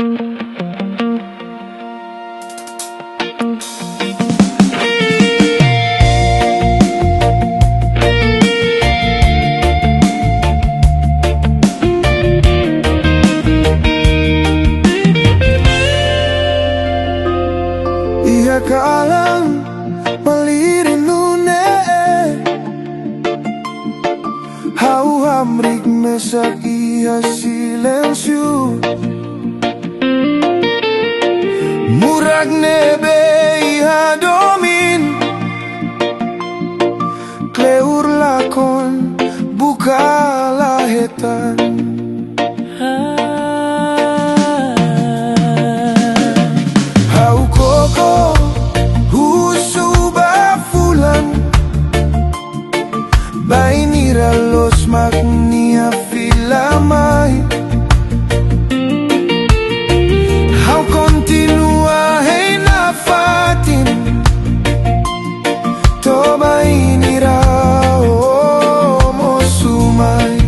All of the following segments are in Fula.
Ia ka alam malirin nune Hau hamrik mesak ia silensio Murag nebe ia domin Kleur lakon buka lahetan Hau koko husu bafulan Bainira los magnia filamai Hau continua hey nafatin To bainira o mosumai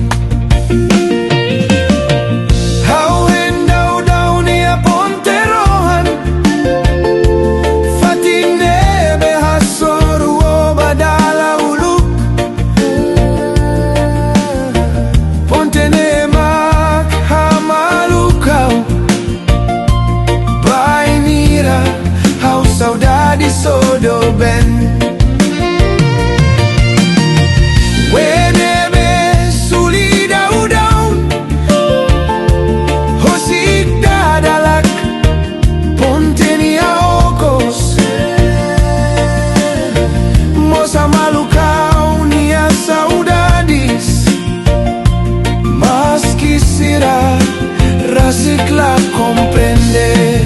Hau hendau dau nia ponterohan Fatine behasoru o badala uluk Pontene mak hamalukau Bainira hau saudade sodoben Wenebe sulida udaun Hosik dadalak Pontenia okos Mosa malukau nia saudades Mas quisiera reciclar comprender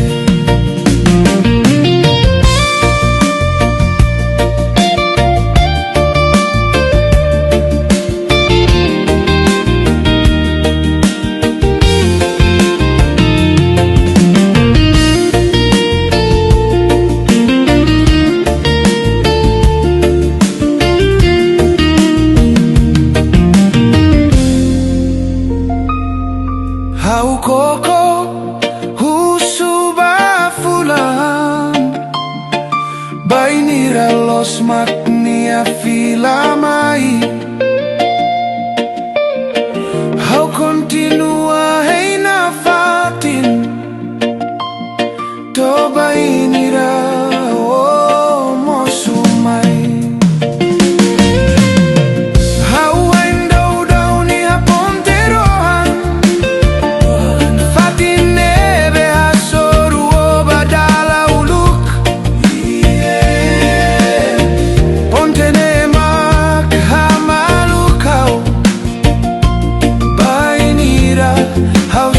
Hau koko husu bafulan Bainira los magnia filamai Hau continua hey nafatin To bainira o mosumai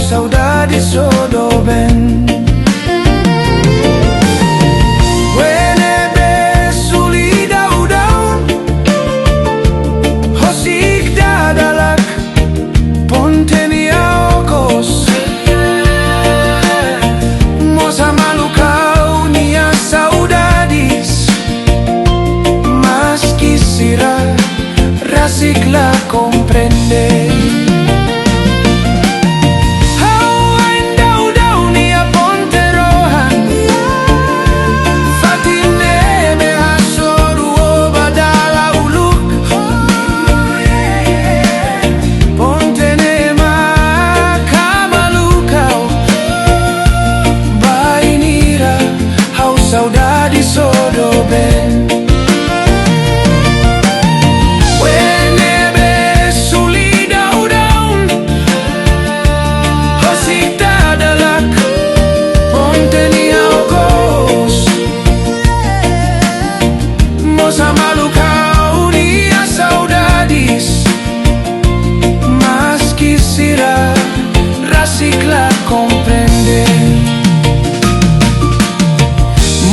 Saudade sodoben Wenebe sulida udaun Hosik dadalak Pontenia okos Mosa malukau nia saudades Mas quisiera reciclar comprender Saudade sodoben Wenebe sulida udaun Hosik dadalak Pontenia okos Mosa malukau nia saudades Mas quisiera reciclar comprender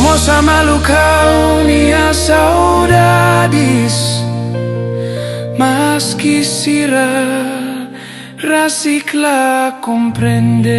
Mosa malukau nia saudades Mas quisiera reciclar comprender